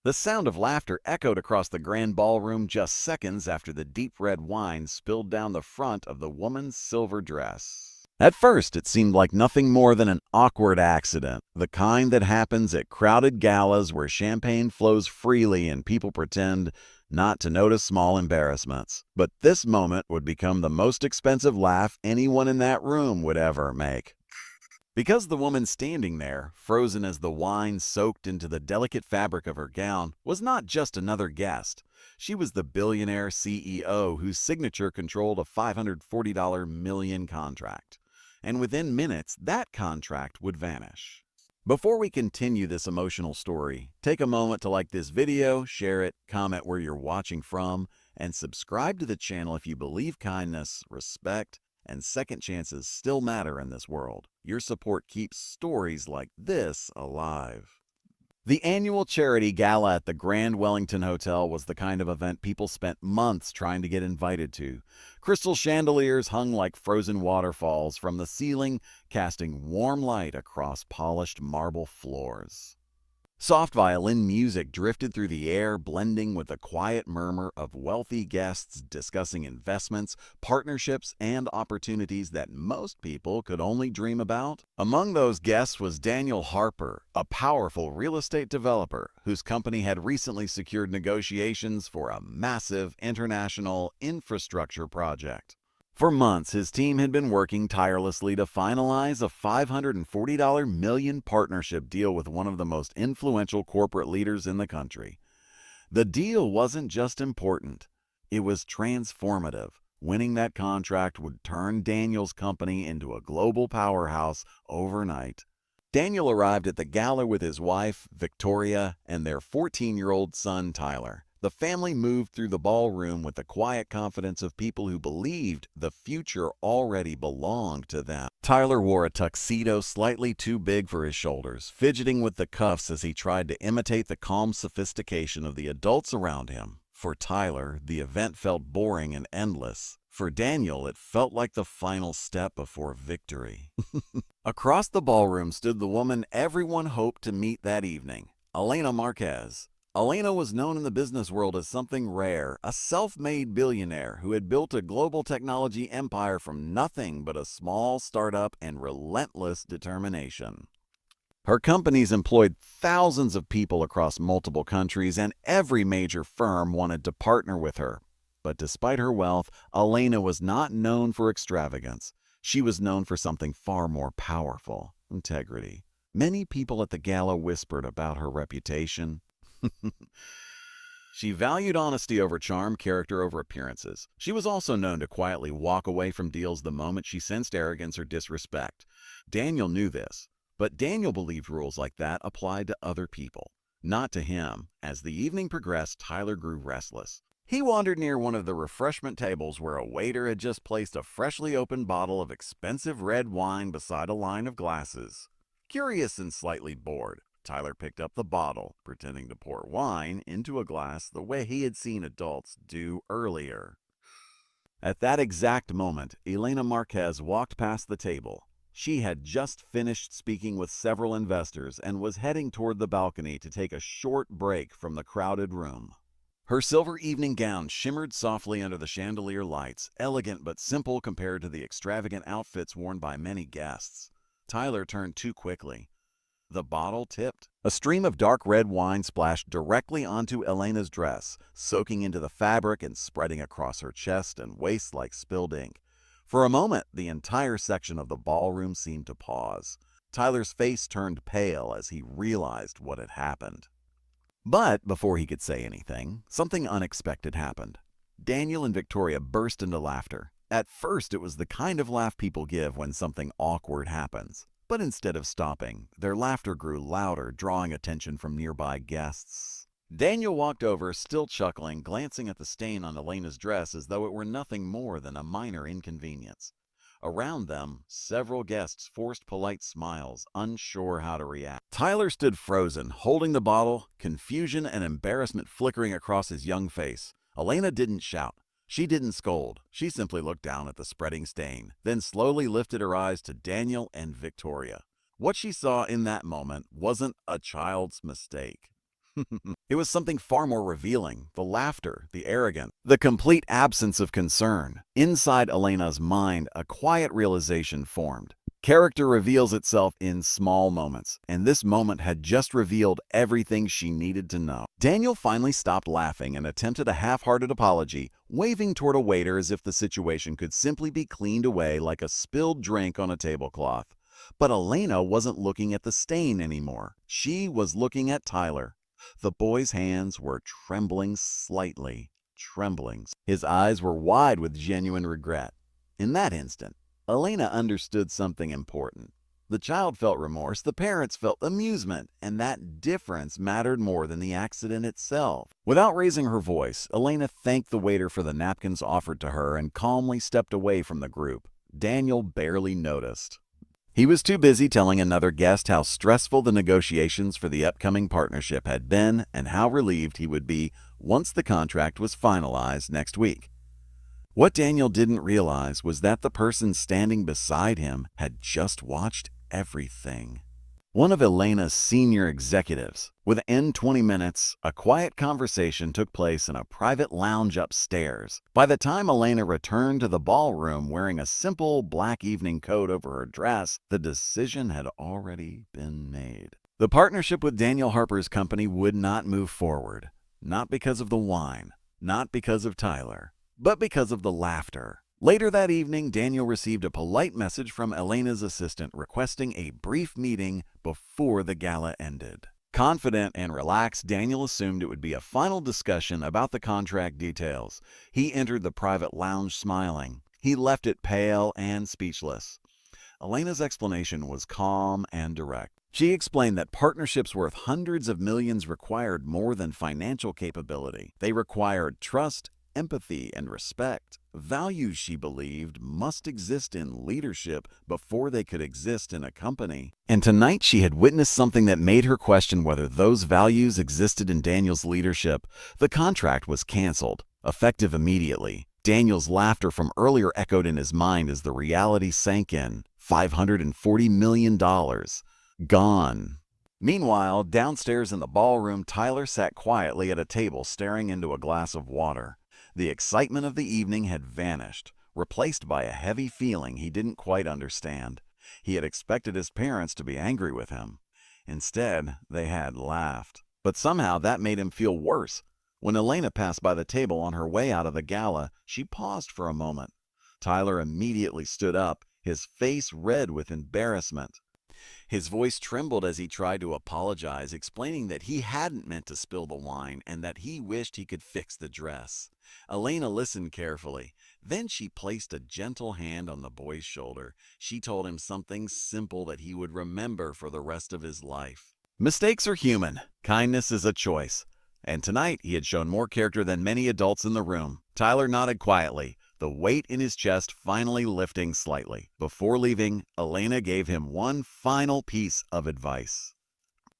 The sound of laughter echoed across the grand ballroom just seconds after the deep red wine spilled down the front of the woman's silver dress. At first, it seemed like nothing more than an awkward accident, the kind that happens at crowded galas where champagne flows freely and people pretend not to notice small embarrassments. But this moment would become the most expensive laugh anyone in that room would ever make. Because the woman standing there, frozen as the wine soaked into the delicate fabric of her gown, was not just another guest. She was the billionaire CEO whose signature controlled a $540 million contract. And within minutes, that contract would vanish. Before we continue this emotional story, take a moment to like this video, share it, comment where you're watching from, and subscribe to the channel if you believe kindness, respect, and second chances still matter in this world. Your support keeps stories like this alive. The annual charity gala at the Grand Wellington Hotel was the kind of event people spent months trying to get invited to. Crystal chandeliers hung like frozen waterfalls from the ceiling, casting warm light across polished marble floors. Soft violin music drifted through the air, blending with the quiet murmur of wealthy guests discussing investments, partnerships, and opportunities that most people could only dream about. Among those guests was Daniel Harper, a powerful real estate developer whose company had recently secured negotiations for a massive international infrastructure project. For months, his team had been working tirelessly to finalize a $540 million partnership deal with one of the most influential corporate leaders in the country. The deal wasn't just important, it was transformative. Winning that contract would turn Daniel's company into a global powerhouse overnight. Daniel arrived at the gala with his wife, Victoria, and their 14-year-old son, Tyler. The family moved through the ballroom with the quiet confidence of people who believed the future already belonged to them. Tyler wore a tuxedo slightly too big for his shoulders, fidgeting with the cuffs as he tried to imitate the calm sophistication of the adults around him. For Tyler, the event felt boring and endless. For Daniel, it felt like the final step before victory. Across the ballroom stood the woman everyone hoped to meet that evening, Elena Marquez. Elena was known in the business world as something rare, a self-made billionaire who had built a global technology empire from nothing but a small startup and relentless determination. Her companies employed thousands of people across multiple countries, and every major firm wanted to partner with her. But despite her wealth, Elena was not known for extravagance. She was known for something far more powerful: integrity. Many people at the gala whispered about her reputation. She valued honesty over charm, character over appearances. She was also known to quietly walk away from deals the moment she sensed arrogance or disrespect. Daniel knew this, but Daniel believed rules like that applied to other people, not to him. As the evening progressed, Tyler grew restless. He wandered near one of the refreshment tables where a waiter had just placed a freshly opened bottle of expensive red wine beside a line of glasses. Curious and slightly bored, Tyler picked up the bottle, pretending to pour wine into a glass the way he had seen adults do earlier. At that exact moment, Elena Marquez walked past the table. She had just finished speaking with several investors and was heading toward the balcony to take a short break from the crowded room. Her silver evening gown shimmered softly under the chandelier lights, elegant but simple compared to the extravagant outfits worn by many guests. Tyler turned too quickly. The bottle tipped. A stream of dark red wine splashed directly onto Elena's dress, soaking into the fabric and spreading across her chest and waist like spilled ink. For a moment, the entire section of the ballroom seemed to pause. Tyler's face turned pale as he realized what had happened. But before he could say anything, something unexpected happened. Daniel and Victoria burst into laughter. At first, it was the kind of laugh people give when something awkward happens. But instead of stopping, their laughter grew louder, drawing attention from nearby guests. Daniel walked over, still chuckling, glancing at the stain on Elena's dress as though it were nothing more than a minor inconvenience. Around them, several guests forced polite smiles, unsure how to react. Tyler stood frozen, holding the bottle, confusion and embarrassment flickering across his young face. Elena didn't shout. She didn't scold. She simply looked down at the spreading stain, then slowly lifted her eyes to Daniel and Victoria. What she saw in that moment wasn't a child's mistake. It was something far more revealing: the laughter, the arrogance, the complete absence of concern. Inside Elena's mind, a quiet realization formed. Character reveals itself in small moments, and this moment had just revealed everything she needed to know. Daniel finally stopped laughing and attempted a half-hearted apology, waving toward a waiter as if the situation could simply be cleaned away like a spilled drink on a tablecloth. But Elena wasn't looking at the stain anymore. She was looking at Tyler. The boy's hands were trembling slightly, trembling. His eyes were wide with genuine regret. In that instant, Elena understood something important. The child felt remorse, the parents felt amusement, and that difference mattered more than the accident itself. Without raising her voice, Elena thanked the waiter for the napkins offered to her and calmly stepped away from the group. Daniel barely noticed. He was too busy telling another guest how stressful the negotiations for the upcoming partnership had been and how relieved he would be once the contract was finalized next week. What Daniel didn't realize was that the person standing beside him had just watched everything. One of Elena's senior executives. Within 20 minutes, a quiet conversation took place in a private lounge upstairs. By the time Elena returned to the ballroom wearing a simple black evening coat over her dress, the decision had already been made. The partnership with Daniel Harper's company would not move forward. Not because of the wine, not because of Tyler, but because of the laughter. Later that evening, Daniel received a polite message from Elena's assistant requesting a brief meeting before the gala ended. Confident and relaxed, Daniel assumed it would be a final discussion about the contract details. He entered the private lounge smiling. He left it pale and speechless. Elena's explanation was calm and direct. She explained that partnerships worth hundreds of millions required more than financial capability. They required trust, empathy, and respect. Values, she believed, must exist in leadership before they could exist in a company. And tonight she had witnessed something that made her question whether those values existed in Daniel's leadership. The contract was canceled, effective immediately. Daniel's laughter from earlier echoed in his mind as the reality sank in. $540 million. Gone. Meanwhile, downstairs in the ballroom, Tyler sat quietly at a table staring into a glass of water. The excitement of the evening had vanished, replaced by a heavy feeling he didn't quite understand. He had expected his parents to be angry with him. Instead, they had laughed. But somehow that made him feel worse. When Elena passed by the table on her way out of the gala, she paused for a moment. Tyler immediately stood up, his face red with embarrassment. His voice trembled as he tried to apologize, explaining that he hadn't meant to spill the wine and that he wished he could fix the dress. Elena listened carefully. Then she placed a gentle hand on the boy's shoulder. She told him something simple that he would remember for the rest of his life. Mistakes are human. Kindness is a choice. And tonight he had shown more character than many adults in the room. Tyler nodded quietly, the weight in his chest finally lifting slightly. Before leaving, Elena gave him one final piece of advice.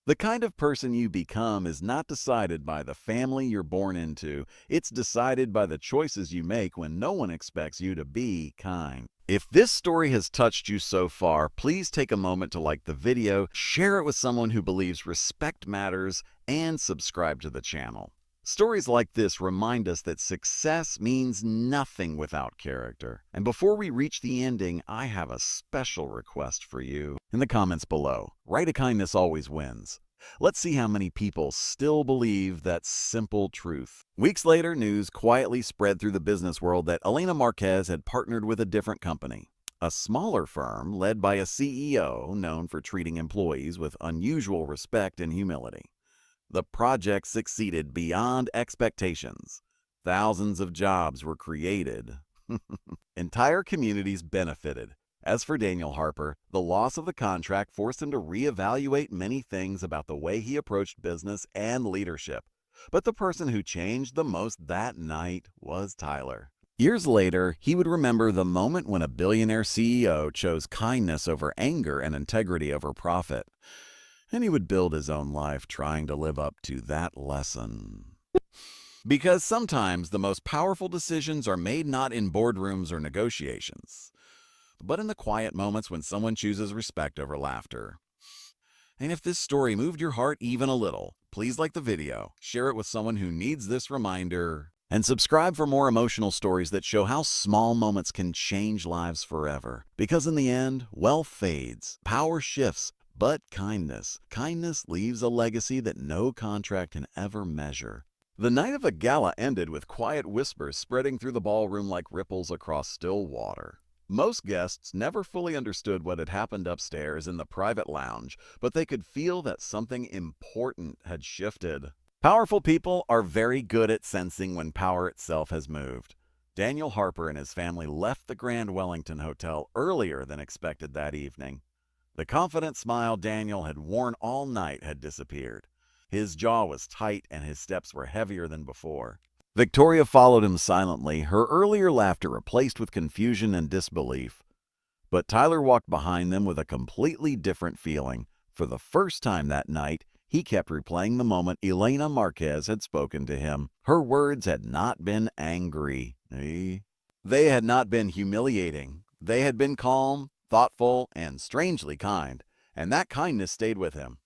The kind of person you become is not decided by the family you're born into. It's decided by the choices you make when no one expects you to be kind. If this story has touched you so far, please take a moment to like the video, share it with someone who believes respect matters, and subscribe to the channel. Stories like this remind us that success means nothing without character. And before we reach the ending, I have a special request for you. In the comments below, write a kindness always wins. Let's see how many people still believe that simple truth. Weeks later, news quietly spread through the business world that Elena Marquez had partnered with a different company. A smaller firm led by a CEO known for treating employees with unusual respect and humility. The project succeeded beyond expectations. Thousands of jobs were created. Entire communities benefited. As for Daniel Harper, the loss of the contract forced him to reevaluate many things about the way he approached business and leadership. But the person who changed the most that night was Tyler. Years later, he would remember the moment when a billionaire CEO chose kindness over anger and integrity over profit. And he would build his own life trying to live up to that lesson. Because sometimes the most powerful decisions are made not in boardrooms or negotiations, but in the quiet moments when someone chooses respect over laughter. And if this story moved your heart even a little, please like the video, share it with someone who needs this reminder, and subscribe for more emotional stories that show how small moments can change lives forever. Because in the end, wealth fades, power shifts, but kindness leaves a legacy that no contract can ever measure. The night of the gala ended with quiet whispers spreading through the ballroom like ripples across still water. Most guests never fully understood what had happened upstairs in the private lounge, but they could feel that something important had shifted. Powerful people are very good at sensing when power itself has moved. Daniel Harper and his family left the Grand Wellington Hotel earlier than expected that evening. The confident smile Daniel had worn all night had disappeared. His jaw was tight and his steps were heavier than before. Victoria followed him silently, her earlier laughter replaced with confusion and disbelief. But Tyler walked behind them with a completely different feeling. For the first time that night, he kept replaying the moment Elena Marquez had spoken to him. Her words had not been angry. They had not been humiliating. They had been calm, thoughtful, and strangely kind. And that kindness stayed with him.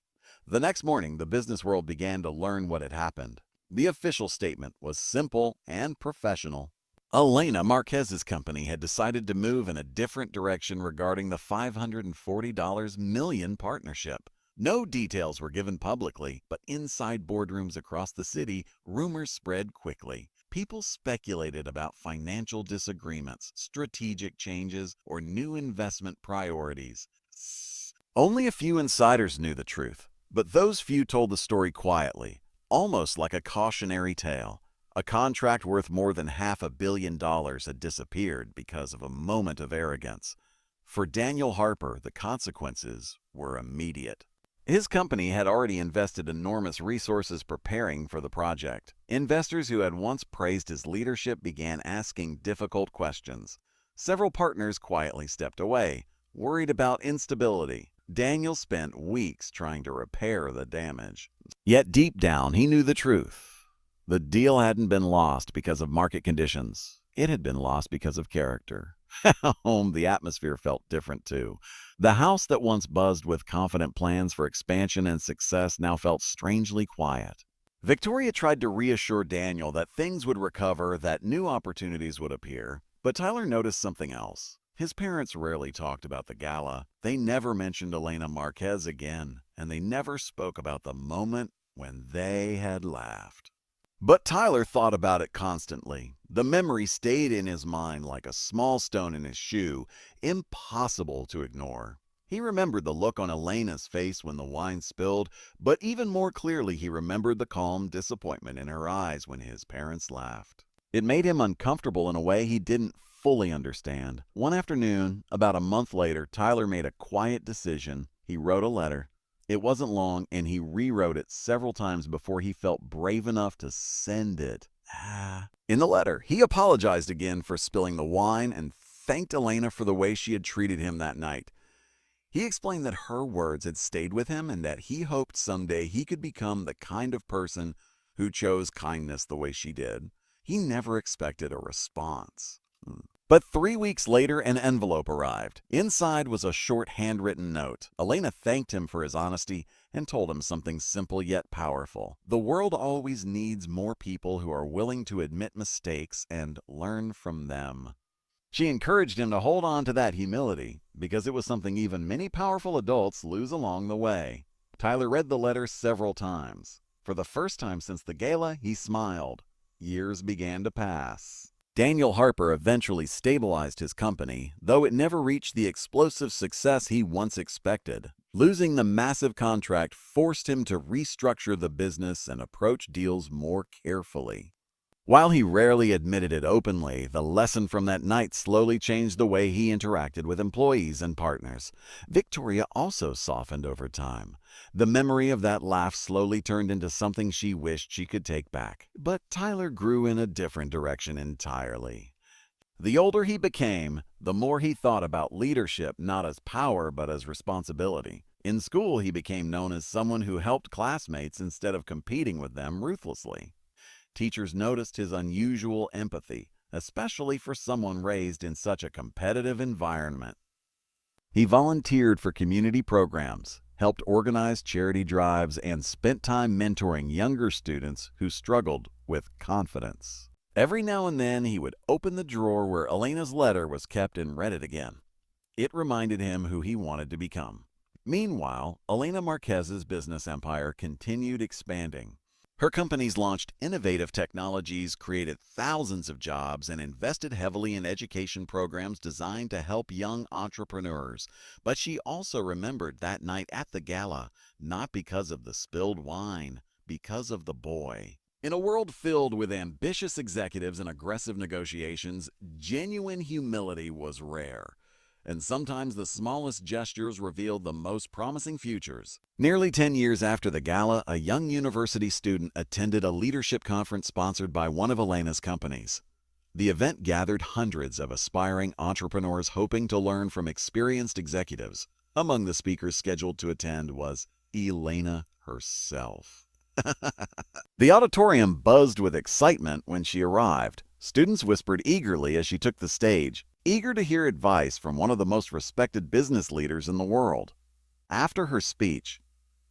The next morning, the business world began to learn what had happened. The official statement was simple and professional. Elena Marquez's company had decided to move in a different direction regarding the $540 million partnership. No details were given publicly, but inside boardrooms across the city, rumors spread quickly. People speculated about financial disagreements, strategic changes, or new investment priorities. Only a few insiders knew the truth, but those few told the story quietly, almost like a cautionary tale. A contract worth more than $500 million had disappeared because of a moment of arrogance. For Daniel Harper, the consequences were immediate. His company had already invested enormous resources preparing for the project. Investors who had once praised his leadership began asking difficult questions. Several partners quietly stepped away, worried about instability. Daniel spent weeks trying to repair the damage. Yet deep down, he knew the truth. The deal hadn't been lost because of market conditions. It had been lost because of character. At home, the atmosphere felt different too. The house that once buzzed with confident plans for expansion and success now felt strangely quiet. Victoria tried to reassure Daniel that things would recover, that new opportunities would appear, but Tyler noticed something else. His parents rarely talked about the gala. They never mentioned Elena Marquez again, and they never spoke about the moment when they had laughed. But Tyler thought about it constantly. The memory stayed in his mind like a small stone in his shoe, impossible to ignore. He remembered the look on Elena's face when the wine spilled, but even more clearly he remembered the calm disappointment in her eyes when his parents laughed. It made him uncomfortable in a way he didn't fully understand. One afternoon, about a month later, Tyler made a quiet decision. He wrote a letter. It wasn't long, and he rewrote it several times before he felt brave enough to send it. In the letter, he apologized again for spilling the wine and thanked Elena for the way she had treated him that night. He explained that her words had stayed with him and that he hoped someday he could become the kind of person who chose kindness the way she did. He never expected a response. But 3 weeks later, an envelope arrived. Inside was a short handwritten note. Elena thanked him for his honesty and told him something simple yet powerful. The world always needs more people who are willing to admit mistakes and learn from them. She encouraged him to hold on to that humility, because it was something even many powerful adults lose along the way. Tyler read the letter several times. For the first time since the gala, he smiled. Years began to pass. Daniel Harper eventually stabilized his company, though it never reached the explosive success he once expected. Losing the massive contract forced him to restructure the business and approach deals more carefully. While he rarely admitted it openly, the lesson from that night slowly changed the way he interacted with employees and partners. Victoria also softened over time. The memory of that laugh slowly turned into something she wished she could take back. But Tyler grew in a different direction entirely. The older he became, the more he thought about leadership not as power but as responsibility. In school, he became known as someone who helped classmates instead of competing with them ruthlessly. Teachers noticed his unusual empathy, especially for someone raised in such a competitive environment. He volunteered for community programs, helped organize charity drives, and spent time mentoring younger students who struggled with confidence. Every now and then, he would open the drawer where Elena's letter was kept and read it again. It reminded him who he wanted to become. Meanwhile, Elena Marquez's business empire continued expanding. Her companies launched innovative technologies, created thousands of jobs, and invested heavily in education programs designed to help young entrepreneurs. But she also remembered that night at the gala, not because of the spilled wine, because of the boy. In a world filled with ambitious executives and aggressive negotiations, genuine humility was rare. And sometimes the smallest gestures revealed the most promising futures. Nearly 10 years after the gala, a young university student attended a leadership conference sponsored by one of Elena's companies. The event gathered hundreds of aspiring entrepreneurs hoping to learn from experienced executives. Among the speakers scheduled to attend was Elena herself. The auditorium buzzed with excitement when she arrived. Students whispered eagerly as she took the stage, eager to hear advice from one of the most respected business leaders in the world. After her speech,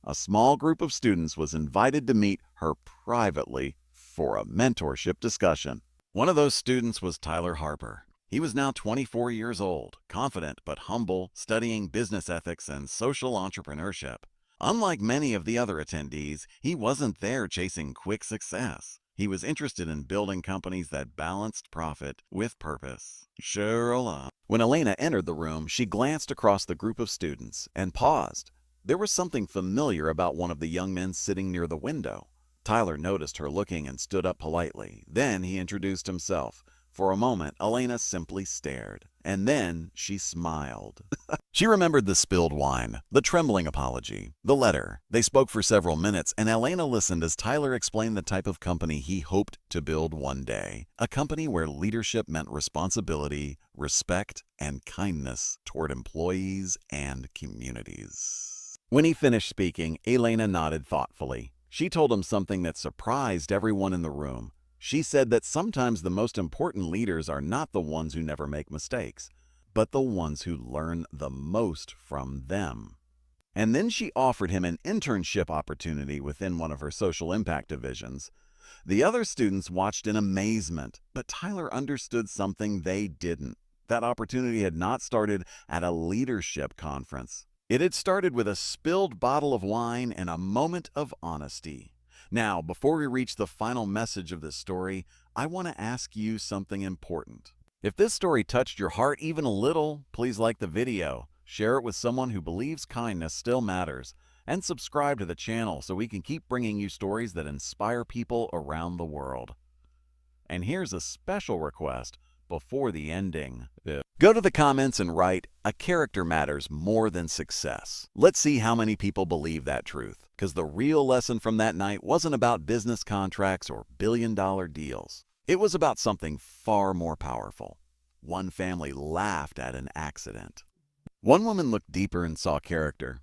a small group of students was invited to meet her privately for a mentorship discussion. One of those students was Tyler Harper. He was now 24 years old, confident but humble, studying business ethics and social entrepreneurship. Unlike many of the other attendees, he wasn't there chasing quick success. He was interested in building companies that balanced profit with purpose. Sure enough. When Elena entered the room, she glanced across the group of students and paused. There was something familiar about one of the young men sitting near the window. Tyler noticed her looking and stood up politely. Then he introduced himself. For a moment, Elena simply stared, and then she smiled. She remembered the spilled wine, the trembling apology, the letter. They spoke for several minutes, and Elena listened as Tyler explained the type of company he hoped to build one day. A company where leadership meant responsibility, respect, and kindness toward employees and communities. When he finished speaking, Elena nodded thoughtfully. She told him something that surprised everyone in the room. She said that sometimes the most important leaders are not the ones who never make mistakes, but the ones who learn the most from them. And then she offered him an internship opportunity within one of her social impact divisions. The other students watched in amazement, but Tyler understood something they didn't. That opportunity had not started at a leadership conference. It had started with a spilled bottle of wine and a moment of honesty. Now, before we reach the final message of this story, I want to ask you something important. If this story touched your heart even a little, please like the video, share it with someone who believes kindness still matters, and subscribe to the channel so we can keep bringing you stories that inspire people around the world. And here's a special request before the ending. Go to the comments and write, "A character matters more than success." Let's see how many people believe that truth, because the real lesson from that night wasn't about business contracts or billion-dollar deals. It was about something far more powerful. One family laughed at an accident. One woman looked deeper and saw character.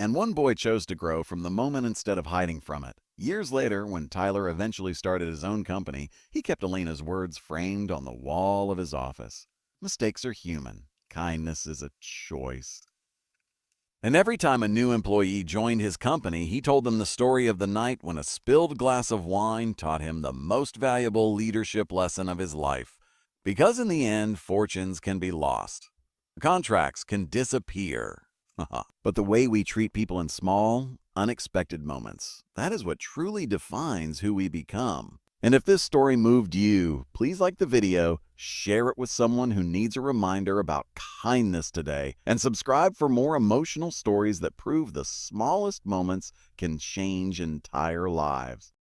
And one boy chose to grow from the moment instead of hiding from it. Years later, when Tyler eventually started his own company, he kept Elena's words framed on the wall of his office. Mistakes are human. Kindness is a choice. And every time a new employee joined his company, he told them the story of the night when a spilled glass of wine taught him the most valuable leadership lesson of his life. Because in the end, fortunes can be lost. Contracts can disappear. But the way we treat people in small, unexpected moments, that is what truly defines who we become. And if this story moved you, please like the video, share it with someone who needs a reminder about kindness today, and subscribe for more emotional stories that prove the smallest moments can change entire lives.